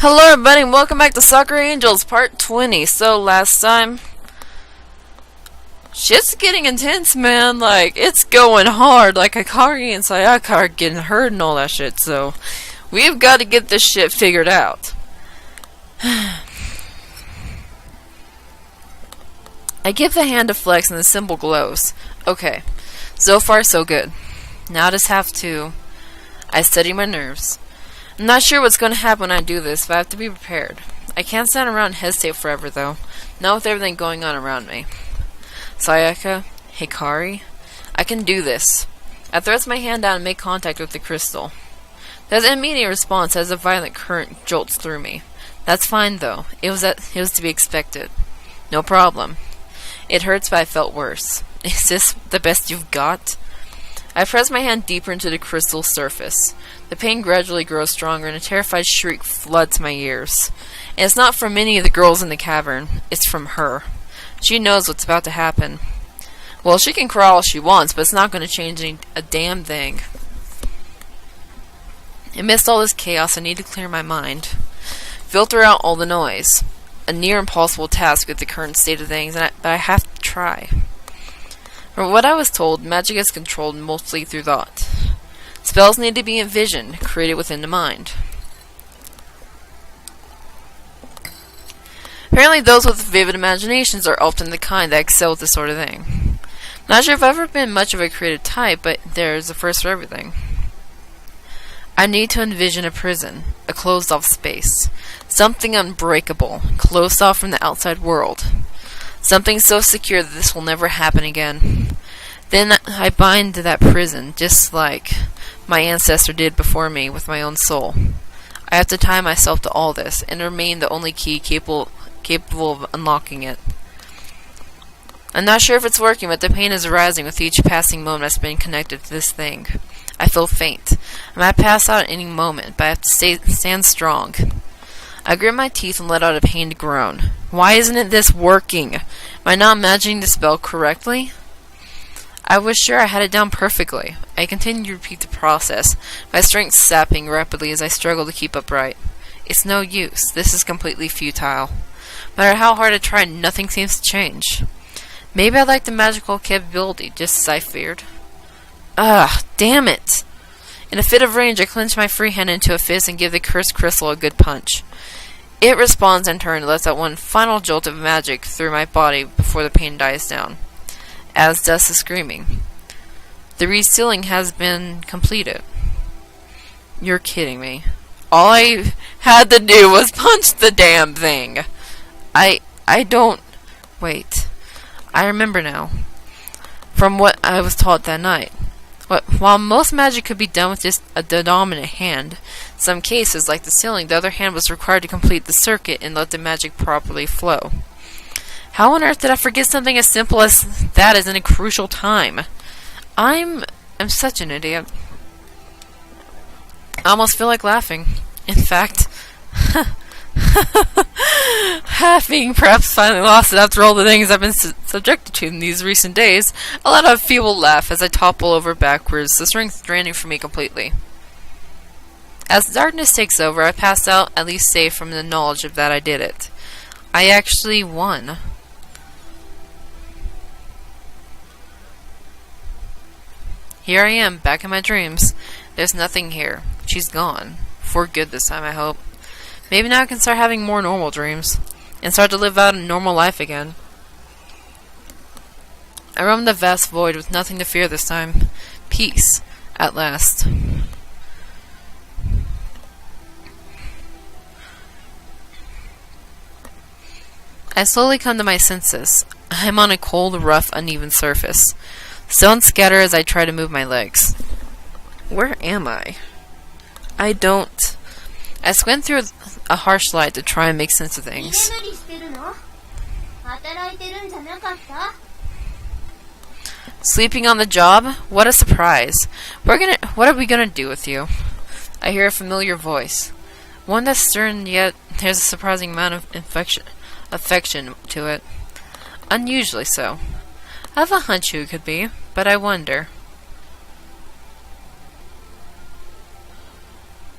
Hello everybody and welcome back to Sakura Angels Part 20. So last time, shit's getting intense, man. Like, it's going hard. Like, Akari and Sayaka are getting hurt and all that shit. So, we've got to get this shit figured out. I give the hand a flex and the symbol glows. Okay, so far so good. Now I just have to... I steady my nerves. I'm not sure what's going to happen when I do this, but I have to be prepared. I can't stand around and hesitate forever, though. Not with everything going on around me. Sayaka, Hikari, I can do this. I thrust my hand down and make contact with the crystal. There's an immediate response as a violent current jolts through me. That's fine, though. It was to be expected. No problem. It hurts, but I felt worse. Is this the best you've got? I press my hand deeper into the crystal surface. The pain gradually grows stronger, and a terrified shriek floods my ears. And it's not from any of the girls in the cavern. It's from her. She knows what's about to happen. Well, she can cry all she wants, but it's not going to change a damn thing. Amidst all this chaos, I need to clear my mind. Filter out all the noise. A near impossible task with the current state of things, but I have to try. From what I was told, magic is controlled mostly through thought. Spells need to be envisioned, created within the mind. Apparently those with vivid imaginations are often the kind that excel at this sort of thing. Not sure if I've ever been much of a creative type, but there's a first for everything. I need to envision a prison, a closed-off space. Something unbreakable, closed off from the outside world. Something so secure that this will never happen again. Then I bind to that prison, just like my ancestor did before me with my own soul. I have to tie myself to all this, and remain the only key capable of unlocking it. I'm not sure if it's working, but the pain is rising with each passing moment I spend connected to this thing. I feel faint. I might pass out at any moment, but I have to stand strong. I grit my teeth and let out a pained groan. Why isn't this working? Am I not imagining the spell correctly? I was sure I had it down perfectly. I continued to repeat the process, my strength sapping rapidly as I struggled to keep upright. It's no use. This is completely futile. No matter how hard I try, nothing seems to change. Maybe I lack the magical capability, just as I feared. Ugh, damn it! In a fit of rage, I clench my free hand into a fist and give the cursed crystal a good punch. It responds in turn and lets out one final jolt of magic through my body before the pain dies down, as does the screaming. The resealing has been completed. You're kidding me. All I had to do was punch the damn thing. I don't... Wait. I remember now. From what I was taught that night. While most magic could be done with just a dominant hand, in some cases, like the sealing, the other hand was required to complete the circuit and let the magic properly flow. How on earth did I forget something as simple as that is in a crucial time? I'm such an idiot. I almost feel like laughing. In fact, having perhaps finally lost it after all the things I've been subjected to in these recent days, I let out a feeble laugh as I topple over backwards, the strength draining from me completely. As darkness takes over, I pass out, at least safe from the knowledge of that I did it. I actually won. Here I am, back in my dreams. There's nothing here. She's gone. For good this time, I hope. Maybe now I can start having more normal dreams, and start to live out a normal life again. I roam the vast void with nothing to fear this time. Peace, at last. I slowly come to my senses. I am on a cold, rough, uneven surface. Stones scatter as I try to move my legs. Where am I? I squint through a harsh light to try and make sense of things. Sleeping on the job? What a surprise. What are we gonna do with you? I hear a familiar voice. One that's stern, yet there's a surprising amount of affection to it. Unusually so. I have a hunch who it could be, but I wonder.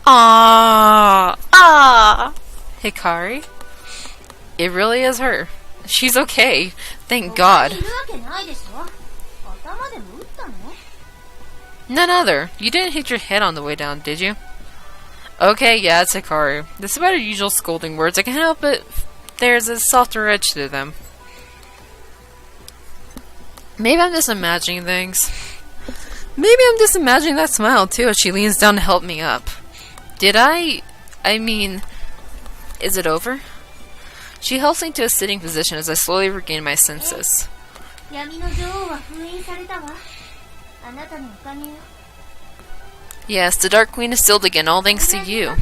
Ah, ah. Hikari? It really is her. She's okay. Thank God. None other. You didn't hit your head on the way down, did you? Okay, yeah, it's Hikari. Despite her usual scolding words, I can't help it. There's a softer edge to them. Maybe I'm just imagining things. Maybe I'm just imagining that smile, too, as she leans down to help me up. Did I mean, is it over? She helps me to a sitting position as I slowly regain my senses. Yes, the Dark Queen is stilled again, all thanks to you.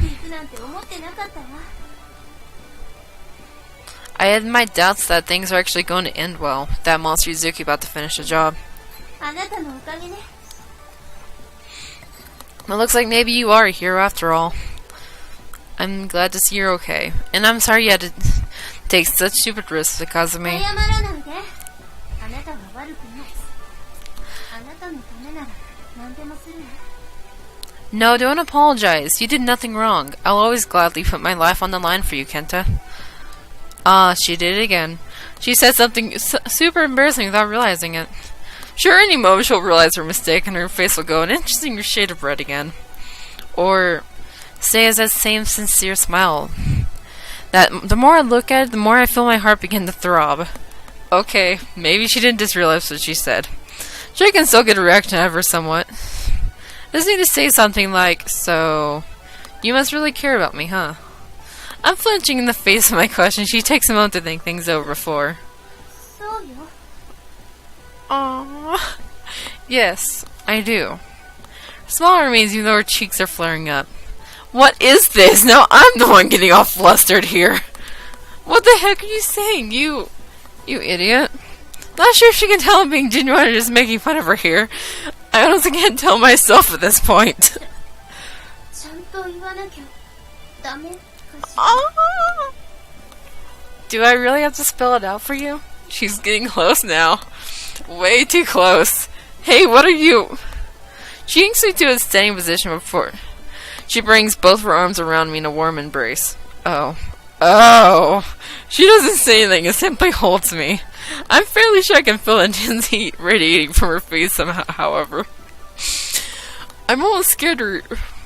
I had my doubts that things are actually going to end well. That monster Yuzuki about to finish the job. It looks like maybe you are a hero after all. I'm glad to see you're okay. And I'm sorry you had to take such stupid risks because of me. No, don't apologize. You did nothing wrong. I'll always gladly put my life on the line for you, Kenta. Ah, she did it again. She said something super embarrassing without realizing it. Sure, any moment she'll realize her mistake and her face will go an interesting shade of red again. Or stay as that same sincere smile. That the more I look at it, the more I feel my heart begin to throb. Okay, maybe she didn't just realize what she said. Sure, I can still get a reaction out of her somewhat. I just need to say something like, so, you must really care about me, huh? I'm flinching in the face of my question. She takes a moment to think things over before. Aww. Yes, I do. Her smile remains even though her cheeks are flaring up. What is this? Now I'm the one getting all flustered here. What the heck are you saying? You idiot. Not sure if she can tell I'm being genuine or just making fun of her here. I honestly can't tell myself at this point. Do I really have to spell it out for you? She's getting close now. Way too close. Hey, what are you? She yanks me to a standing position before she brings both her arms around me in a warm embrace. Oh. She doesn't say anything, it simply holds me. I'm fairly sure I can feel intense heat radiating from her face somehow, however. I'm almost scared to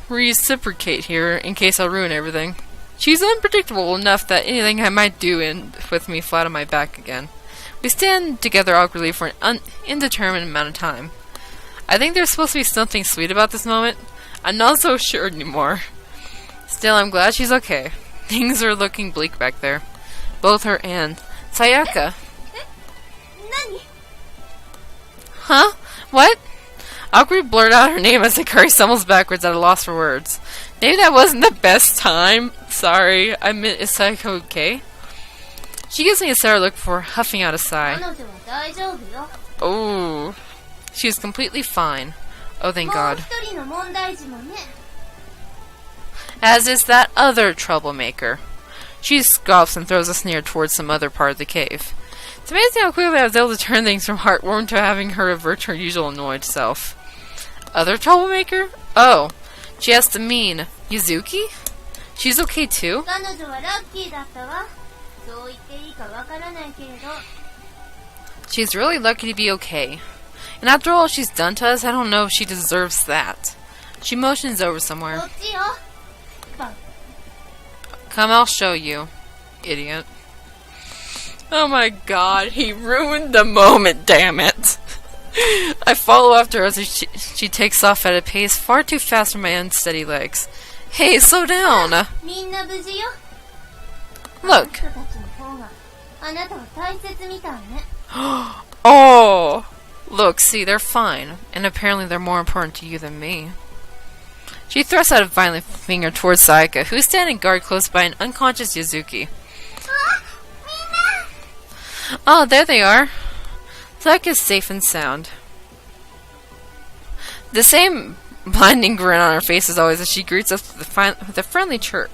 reciprocate here in case I'll ruin everything. She's unpredictable enough that anything I might do end with me flat on my back again. We stand together awkwardly for an indeterminate amount of time. I think there's supposed to be something sweet about this moment. I'm not so sure anymore. Still, I'm glad she's okay. Things are looking bleak back there. Both her and Sayaka. Huh? What? Awkwardly blurted out her name as Hikari stumbles backwards at a loss for words. Maybe that wasn't the best time. Sorry, I meant, is Sayaka okay? She gives me a sour look before huffing out a sigh. Oh, she's completely fine. Oh, thank God. As is that other troublemaker. She scoffs and throws a sneer towards some other part of the cave. It's amazing how quickly I was able to turn things from heartwarming to having her revert to her usual annoyed self. Other troublemaker? Oh, she has to mean Yuzuki? She's okay too? She's really lucky to be okay. And after all she's done to us, I don't know if she deserves that. She motions over somewhere. Come, I'll show you, idiot. Oh my God, he ruined the moment, damn it. I follow after her as she takes off at a pace far too fast for my unsteady legs. Hey, slow down! Look. Oh! Look, see, they're fine. And apparently they're more important to you than me. She thrusts out a violent finger towards Sayaka, who is standing guard close by an unconscious Yuzuki. Oh, there they are. Sayaka is safe and sound. The same blinding grin on her face as always as she greets us with a friendly chirp.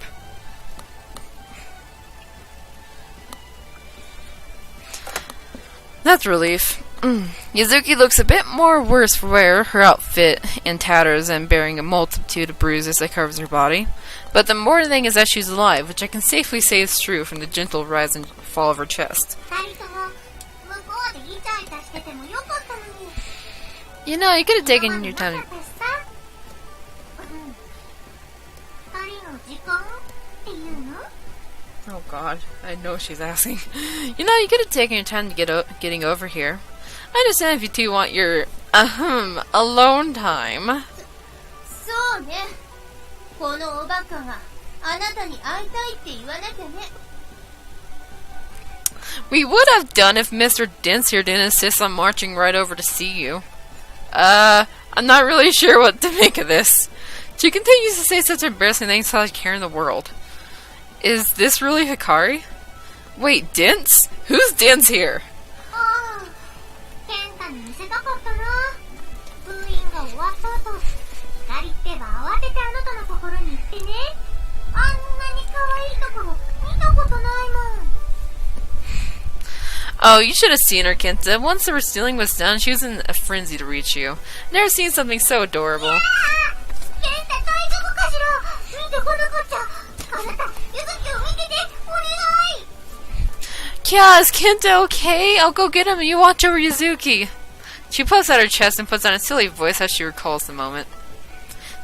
That's relief. Yuzuki looks a bit more worse for wear, her outfit in tatters and bearing a multitude of bruises that covers her body. But the important thing is that she's alive, which I can safely say is true from the gentle rise and fall of her chest. You know, you could have taken your time. Oh god, I know she's asking. You know, you could have taken your time to getting over here. I understand if you two want your, alone time. We would have done if Mr. Dents here didn't insist on marching right over to see you. I'm not really sure what to make of this. She continues to say such embarrassing things without a care in the world. Is this really Hikari? Wait, Dents? Who's Dents here? Oh, you should have seen her, Kenta. Once the restealing was done, she was in a frenzy to reach you. Never seen something so adorable. Yeah, is Kenta okay? I'll go get him and you watch over Yuzuki. She puffs out her chest and puts on a silly voice as she recalls the moment.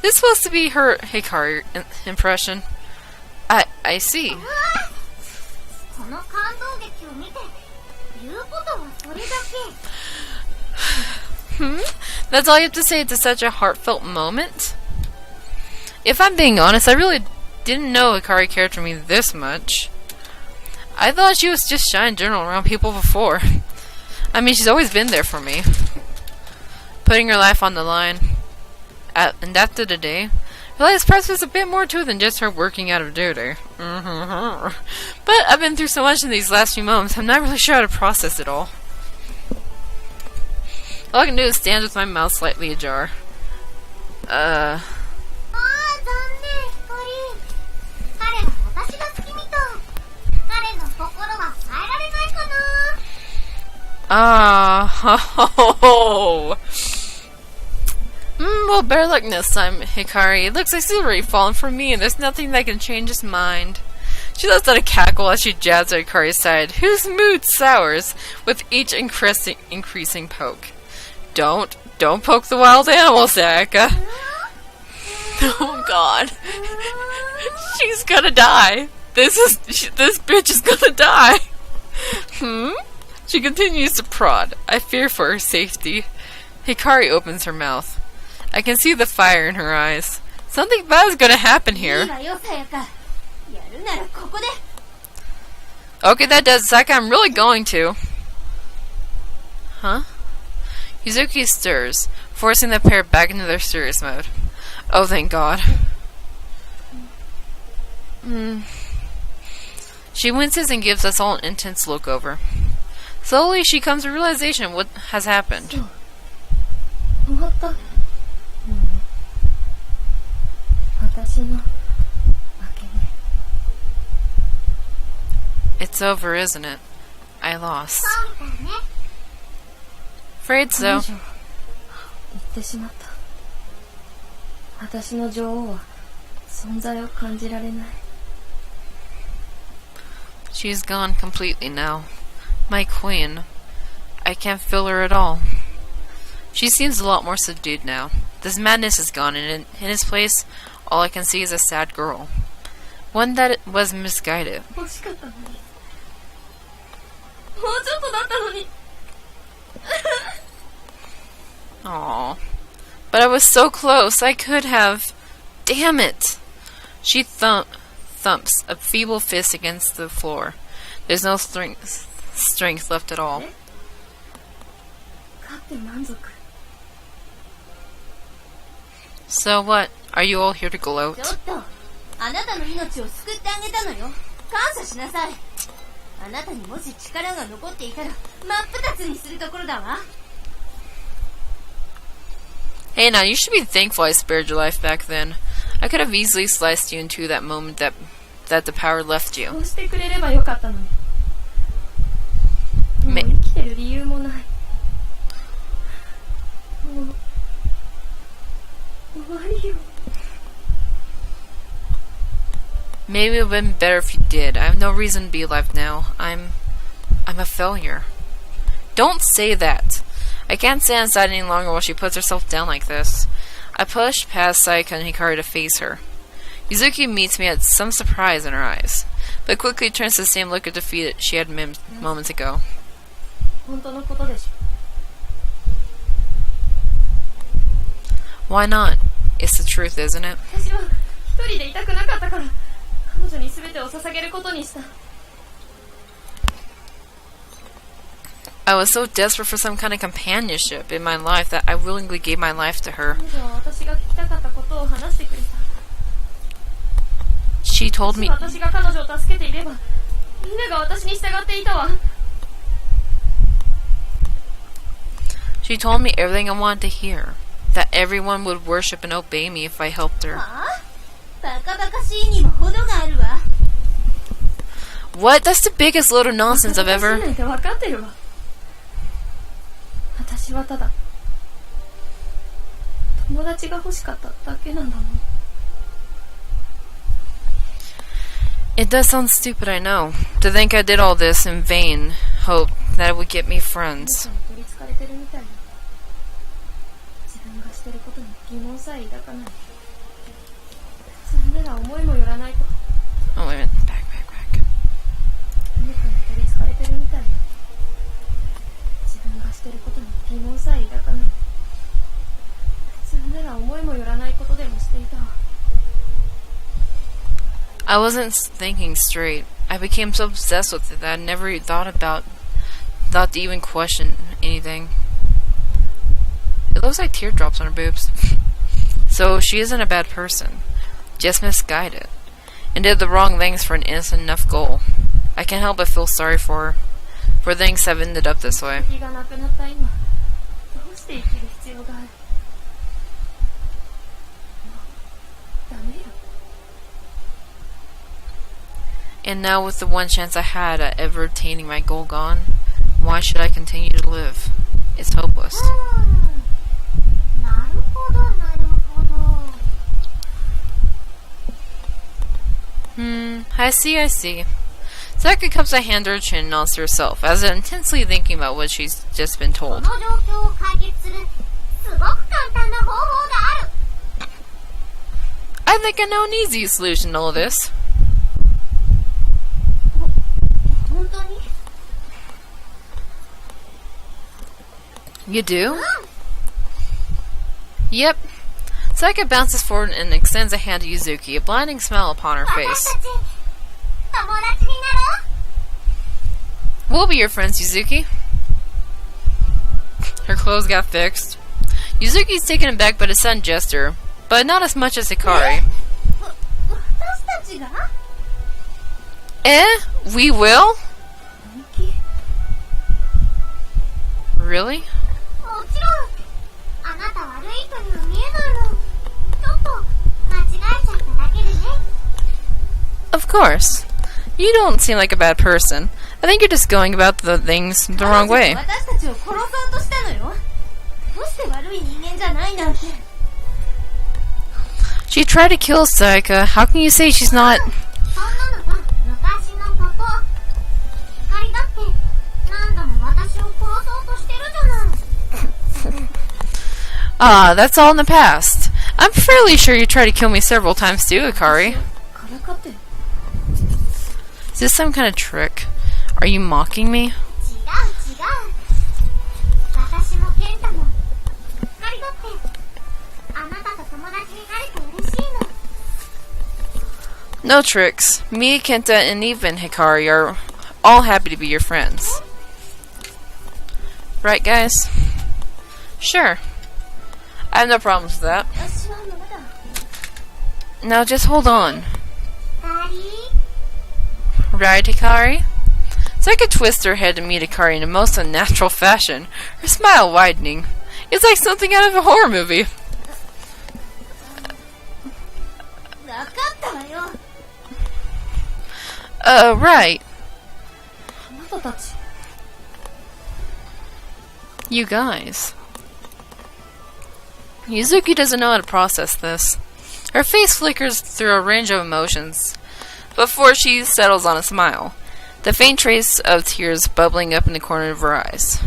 This is supposed to be her Hikari impression. I see. That's all you have to say to such a heartfelt moment? If I'm being honest, I really didn't know Hikari cared for me this much. I thought she was just shy in general around people before. I mean, she's always been there for me. Putting her life on the line. And after the day, I realized perhaps there's a bit more to it than just her working out of duty. But I've been through so much in these last few moments, I'm not really sure how to process it all. All I can do is stand with my mouth slightly ajar. Well, better luck next time, Hikari. It looks like he's already fallen for me, and there's nothing that can change his mind. She lets out a cackle as she jabs at Hikari's side, whose mood sours with each increasing poke. Don't poke the wild animals, Sayaka. Oh god. She's gonna die. This bitch is gonna die. She continues to prod. I fear for her safety. Hikari opens her mouth. I can see the fire in her eyes. Something bad is gonna happen here. Okay, that does it, Sayaka. I'm really going to. Huh? Yuzuki stirs, forcing the pair back into their serious mode. Oh, thank God. She winces and gives us all an intense look over. Slowly, she comes to realization of what has happened. It's over, isn't it? I lost. Afraid so. She's gone completely now. My queen. I can't feel her at all. She seems a lot more subdued now. This madness is gone, and in its place, all I can see is a sad girl. One that was misguided. Aww. But I was so close, I could have... Damn it! She thumps a feeble fist against the floor. There's no strength left at all. So what? Are you all here to gloat? Hey now, you should be thankful I spared your life back then. I could have easily sliced you in two that moment that the power left you. Maybe it would have been better if you did. I have no reason to be alive now. I'm a failure. Don't say that. I can't stand inside any longer while she puts herself down like this. I push past Saika and Hikari to face her. Yuzuki meets me at some surprise in her eyes, but quickly turns to the same look of defeat that she had moments ago. Why not? It's the truth, isn't it? I was so desperate for some kind of companionship in my life that I willingly gave my life to her. She told me... She told me everything I wanted to hear. That everyone would worship and obey me if I helped her. What? That's the biggest load of nonsense I've ever... It does sound stupid, I know. To think I did all this in vain, hope that it would get me friends. Oh, wait a minute. Back. I wasn't thinking straight. I became so obsessed with it that I never thought to even question anything. It looks like teardrops on her boobs. So she isn't a bad person, just misguided, and did the wrong things for an innocent enough goal. I can't help but feel sorry for her, for things have ended up this way. And now with the one chance I had at ever attaining my goal gone, why should I continue to live? It's hopeless. I see. Sakura cups a hand to her chin and nods to herself, as if intensely thinking about what she's just been told. I think I know an easy solution to all this. You do? Yep. Sakura bounces forward and extends a hand to Yuzuki, a blinding smile upon her face. We'll be your friends, Yuzuki. Her clothes got fixed. Yuzuki's taken aback by the sudden gesture, but not as much as Hikari. We will? Really? Of course. You don't seem like a bad person. I think you're just going about the things the wrong way. She tried to kill Saika. How can you say she's not... That's all in the past. I'm fairly sure you tried to kill me several times too, Hikari. Is this some kind of trick? Are you mocking me? No tricks. Me, Kenta, and even Hikari are all happy to be your friends. Right, guys? Sure. I have no problems with that. Now just hold on. Right, Hikari? Saika twists her head to meet Hikari in a most unnatural fashion, her smile widening. It's like something out of a horror movie. Right. Yuzuki doesn't know how to process this. Her face flickers through a range of emotions before she settles on a smile, the faint trace of tears bubbling up in the corner of her eyes.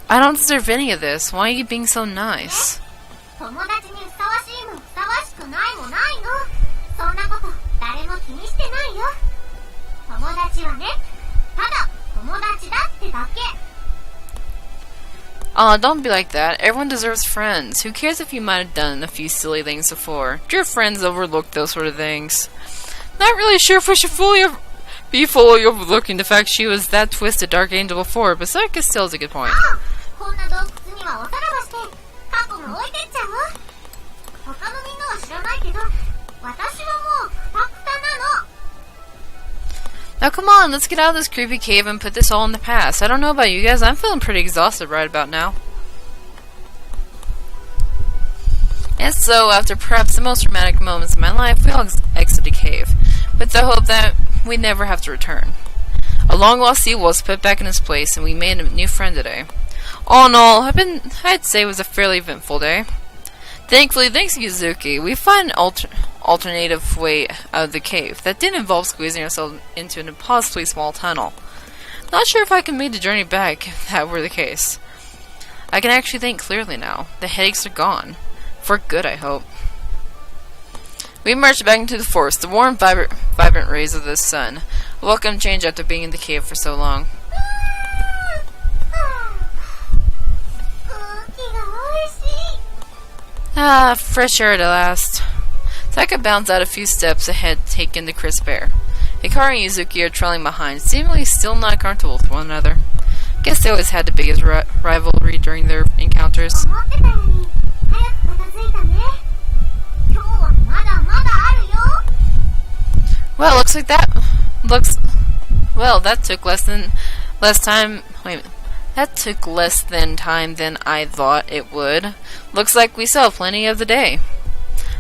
I don't deserve any of this. Why are you being so nice? Aw, don't be like that. Everyone deserves friends. Who cares if you might have done a few silly things before? Your friends overlook those sort of things. Not really sure if we should be fully overlooking the fact she was that twisted dark angel before, but Sakura still has a good point. Now come on, let's get out of this creepy cave and put this all in the past. I don't know about you guys, I'm feeling pretty exhausted right about now. And so, after perhaps the most dramatic moments of my life, we all exit the cave, with the hope that we'd never have to return. A long-lost seal was put back in its place, and we made a new friend today. All in all, I'd say it was a fairly eventful day. Thankfully, thanks to Yuzuki, we found an alternative way out of the cave that didn't involve squeezing ourselves into an impossibly small tunnel. Not sure if I can make the journey back if that were the case. I can actually think clearly now. The headaches are gone. For good, I hope. We marched back into the forest, the warm, vibrant rays of the sun. A welcome change after being in the cave for so long. Ah, fresh air at last. Taka bounced out a few steps ahead, taking the crisp air. Hikari and Yuzuki are trailing behind, seemingly still not comfortable with one another. Guess they always had the biggest rivalry during their encounters. Well, that took less time than I thought it would. Looks like we still have plenty of the day.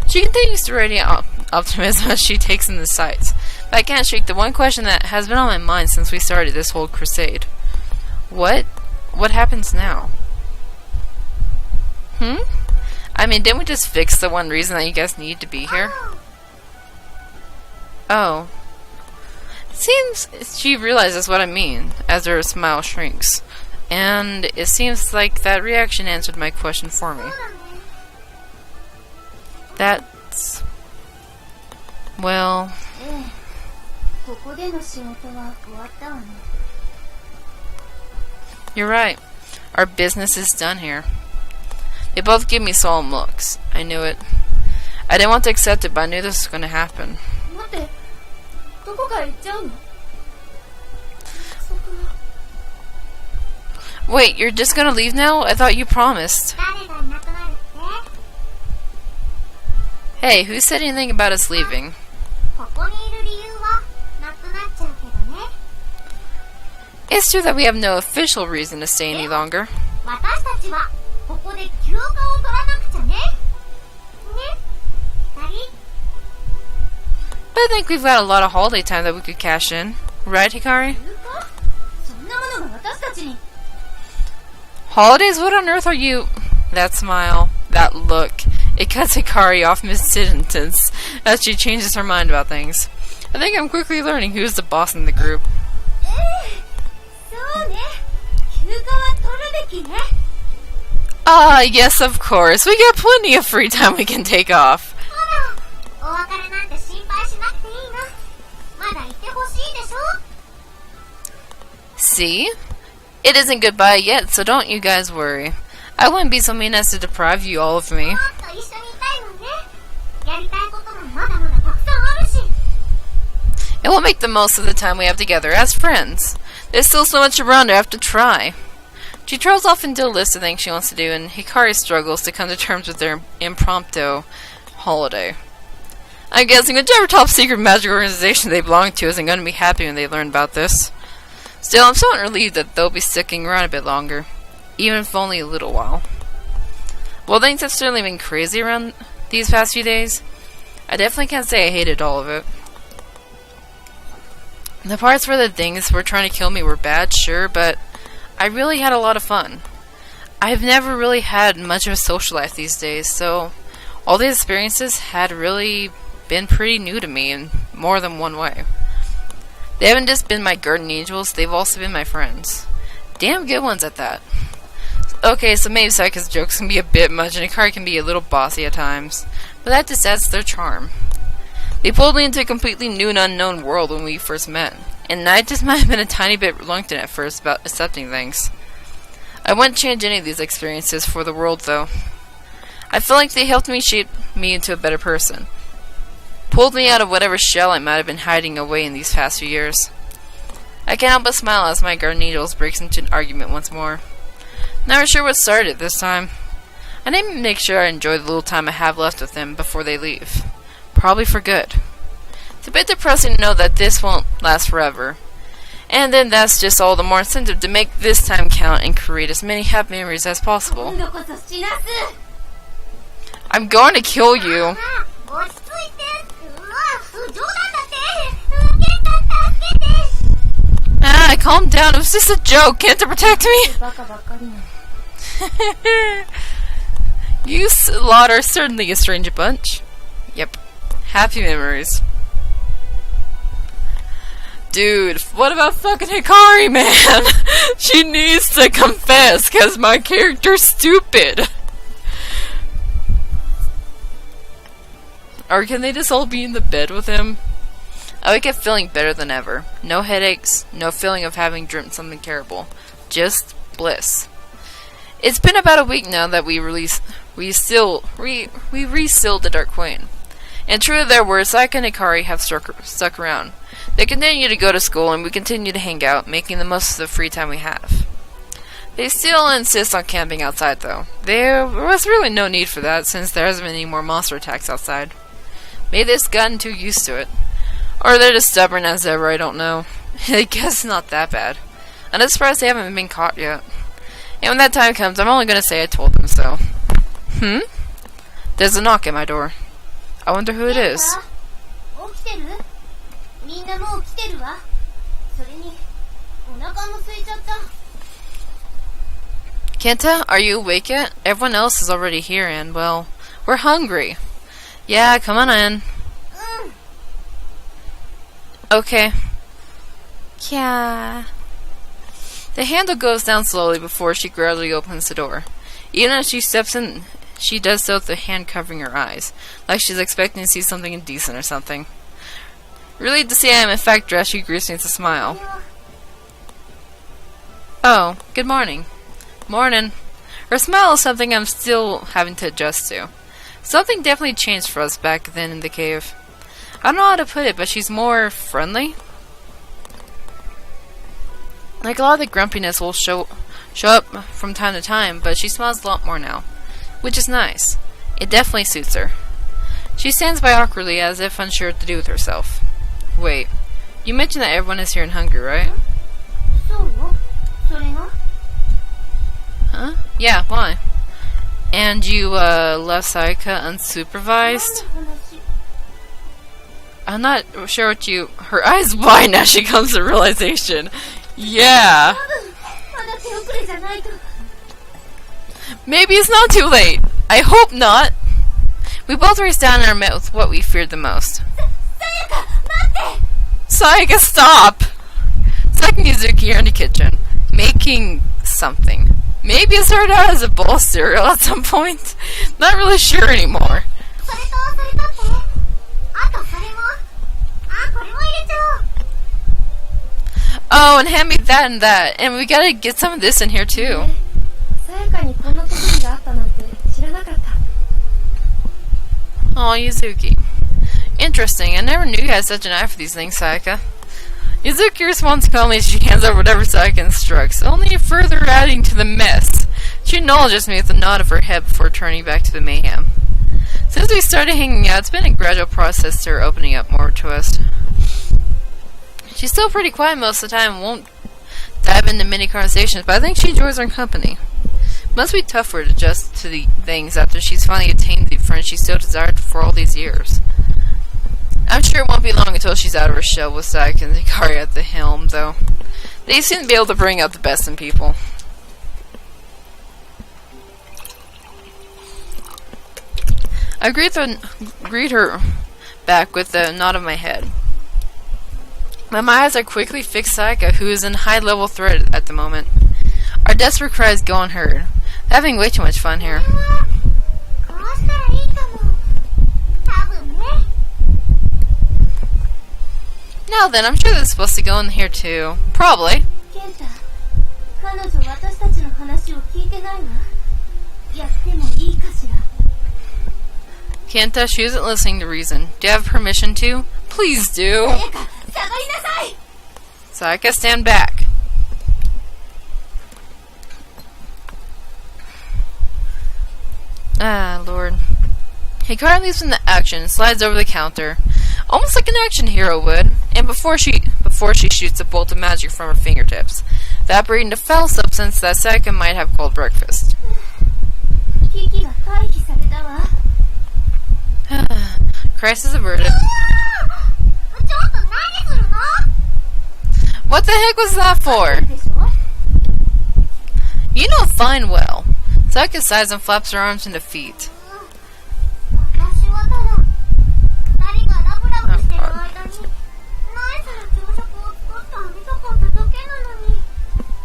She continues to radiate optimism as she takes in the sights, but I can't shake the one question that has been on my mind since we started this whole crusade. What happens now? I mean, didn't we just fix the one reason that you guys need to be here? Oh. It seems she realizes what I mean, as her smile shrinks. And it seems like that reaction answered my question for me. That's... well... You're right. Our business is done here. They both give me solemn looks. I knew it. I didn't want to accept it, but I knew this was going to happen. Wait, you're just going to leave now? I thought you promised. Hey, who said anything about us leaving? It's true that we have no official reason to stay any longer. But I think we've got a lot of holiday time that we could cash in. Right, Hikari? Holidays? What on earth are you... That smile, that look. It cuts Hikari off mid-sentence as she changes her mind about things. I think I'm quickly learning who's the boss in the group. Ah, yes, of course. We got plenty of free time we can take off. See? It isn't goodbye yet, so don't you guys worry. I wouldn't be so mean as to deprive you all of me. And we'll make the most of the time we have together as friends. There's still so much around her I have to try. She trails off into a list of things she wants to do, and Hikari struggles to come to terms with their impromptu holiday. I'm guessing whichever top secret magic organization they belong to isn't going to be happy when they learn about this. Still, I'm somewhat relieved that they'll be sticking around a bit longer, even if only a little while. Well, things have certainly been crazy around these past few days. I definitely can't say I hated all of it. The parts where the things were trying to kill me were bad, sure, but I really had a lot of fun. I've never really had much of a social life these days, so all these experiences had really been pretty new to me in more than one way. They haven't just been my guardian angels, they've also been my friends. Damn good ones at that. Okay, so maybe Saika's jokes can be a bit much and Hikari can be a little bossy at times, but that just adds to their charm. They pulled me into a completely new and unknown world when we first met, and I just might have been a tiny bit reluctant at first about accepting things. I wouldn't change any of these experiences for the world, though. I feel like they helped me shape me into a better person. Pulled me out of whatever shell I might have been hiding away in these past few years. I can't help but smile as my guardian angels breaks into an argument once more. Never sure what started this time. I need to make sure I enjoy the little time I have left with them before they leave. Probably for good. It's a bit depressing to know that this won't last forever. And then that's just all the more incentive to make this time count and create as many happy memories as possible. I'm going to kill you. Ah, calm down. It was just a joke. Can't you protect me? You lot are certainly a strange bunch. Yep. Happy memories. Dude, what about fucking Hikari, man? She needs to confess, cause my character's stupid. Or can they just all be in the bed with him? I wake up feeling better than ever. No headaches, no feeling of having dreamt something terrible. Just bliss. It's been about a week now that we resealed the Dark Queen. And true to their words, Saika and Hikari have stuck around. They continue to go to school and we continue to hang out, making the most of the free time we have. They still insist on camping outside though. There was really no need for that since there hasn't been any more monster attacks outside. Maybe they've gotten too used to it. Or they're just stubborn as ever, I don't know. I guess it's not that bad. I'm just surprised they haven't been caught yet. And when that time comes, I'm only gonna say I told them so. There's a knock at my door. I wonder who it is. Kenta, are you awake yet? Everyone else is already here and, well, we're hungry. Yeah, come on in. Okay. Yeah. The handle goes down slowly before she gradually opens the door. Even as she steps in, she does so with the hand covering her eyes, like she's expecting to see something indecent or something. Relieved to see I am in fact dressed, she greets me with a smile. Oh, good morning. Morning. Her smile is something I'm still having to adjust to. Something definitely changed for us back then in the cave. I don't know how to put it, but she's more friendly. Like a lot of the grumpiness will show up from time to time, but she smiles a lot more now, which is nice. It definitely suits her. She stands by awkwardly as if unsure what to do with herself. Wait, you mentioned that everyone is here in Hungary, right? Huh? Yeah, why? And you, left Saika unsupervised? I'm not sure what you... Her eyes widen as she comes to realization. Yeah. Maybe it's not too late. I hope not. We both raced down and are met with what we feared the most. Saika, stop! Saika and Yuzuki are in the kitchen, making something. Maybe it started out as a bowl of cereal at some point. Not really sure anymore. Oh, and hand me that and that. And we gotta get some of this in here too. Oh, Yuzuki. Interesting. I never knew you had such an eye for these things, Saika. Yuzuki responds calmly as she hands over whatever Saika instructs, only further adding to the mess. She acknowledges me with a nod of her head before turning back to the mayhem. Since we started hanging out, it's been a gradual process to her opening up more to us. She's still pretty quiet most of the time and won't dive into many conversations, but I think she enjoys our company. It must be tough for her to adjust to the things after she's finally attained the friend she so desired for all these years. I'm sure it won't be long until she's out of her shell with Saika and Hikari at the helm, though. They seem to be able to bring out the best in people. I greet her back with a nod of my head. My eyes are quickly fixed Saika, who is in high-level threat at the moment. Our desperate cries go unheard. Having way too much fun here. Now then, I'm sure this is supposed to go in here too. Probably. Kenta, she isn't listening to reason. Do you have permission to? Please do. Saika, stand back. Ah, Lord. Hikari leaps into action and slides over the counter, almost like an action hero would, and before she shoots a bolt of magic from her fingertips, evaporating the foul substance that Saika might have called breakfast. Crisis averted. What the heck was that for? You know fine well. Saika sighs and flaps her arms in defeat.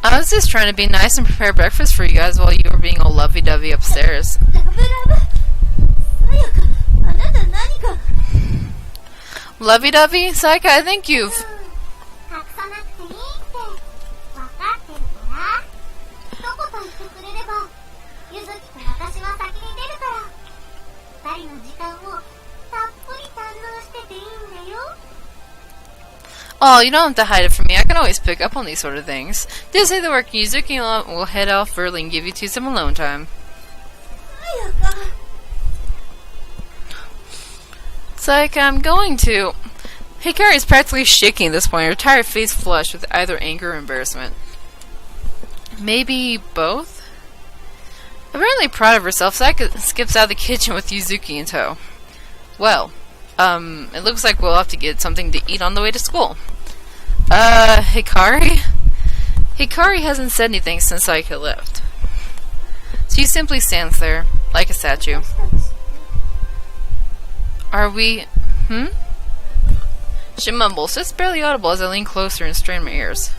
I was just trying to be nice and prepare breakfast for you guys while you were being all lovey-dovey upstairs. Lovey-dovey? Saika, I think you've... Oh, you don't have to hide it from me. I can always pick up on these sort of things. Did say the work Yuzuki will head off early and give you two some alone time. It's like I'm going to... Hikari is practically shaking at this point, her tired face flushed with either anger or embarrassment. Maybe both? Apparently proud of herself, Saika skips out of the kitchen with Yuzuki in tow. Well, it looks like we'll have to get something to eat on the way to school. Hikari? Hikari hasn't said anything since Saika left. She simply stands there, like a statue. Are we... She mumbles, just barely audible as I lean closer and strain my ears.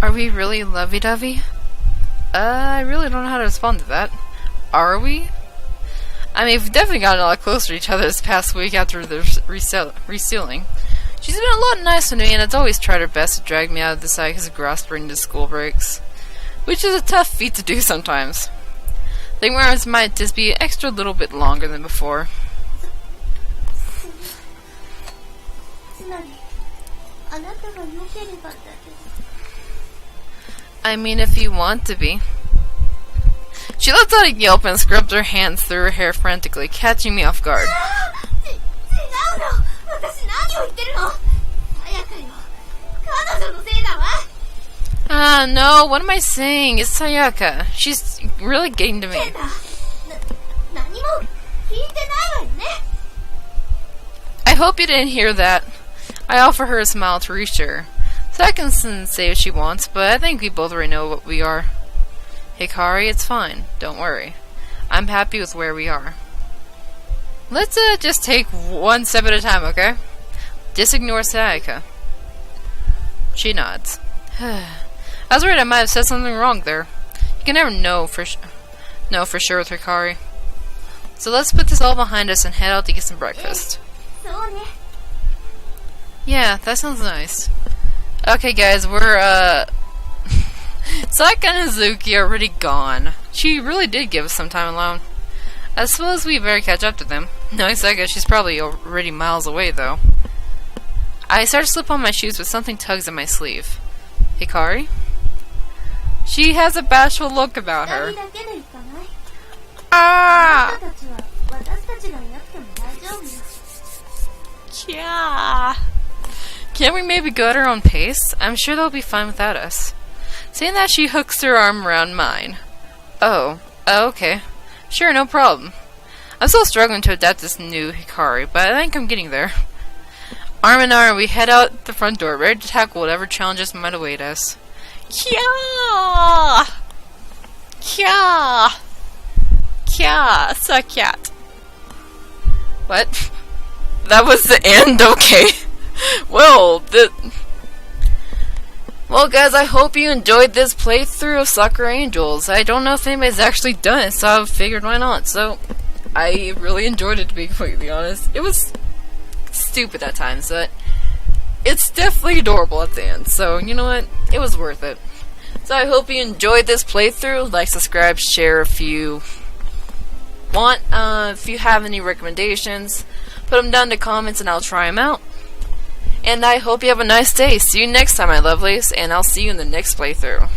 Are we really lovey-dovey? I really don't know how to respond to that. Are we? I mean, we've definitely gotten a lot closer to each other this past week after the resealing. She's been a lot nicer to me and has always tried her best to drag me out of the Saika's grasp during the school breaks. Which is a tough feat to do sometimes. The hours might just be an extra little bit longer than before. I mean, if you want to be. She lets out a yelp and scrubbed her hands through her hair frantically, catching me off guard. No, what am I saying? It's Sayaka. She's really getting to me. I hope you didn't hear that. I offer her a smile to reassure her. Sayaka can say what she wants, but I think we both already know what we are. Hikari, it's fine. Don't worry. I'm happy with where we are. Let's just take one step at a time, okay? Just ignore Sayaka. She nods. I was worried I might have said something wrong there. You can never know for sure with Hikari. So let's put this all behind us and head out to get some breakfast. Yeah, that sounds nice. Okay guys, we're Saika and Hazuki are already gone. She really did give us some time alone. I suppose we better catch up to them. Knowing Saika, she's probably already miles away though. I start to slip on my shoes, but something tugs at my sleeve. Hikari? She has a bashful look about her. Ah! Yeah. Can't we maybe go at our own pace? I'm sure they'll be fine without us. Saying that, she hooks her arm around mine. Oh, okay. Sure, no problem. I'm still struggling to adapt this new Hikari, but I think I'm getting there. Arm in arm, we head out the front door, ready to tackle whatever challenges might await us. Kya! Kya! Kya! So cat. What? That was the end? Okay. Well, well, guys, I hope you enjoyed this playthrough of Sakura Angels. I don't know if anybody's actually done it, so I figured why not. So, I really enjoyed it, to be completely honest. It was stupid at times, but it's definitely adorable at the end. So, you know what? It was worth it. So, I hope you enjoyed this playthrough. Like, subscribe, share if you want. If you have any recommendations, put them down in the comments and I'll try them out. And I hope you have a nice day. See you next time, my lovelies, and I'll see you in the next playthrough.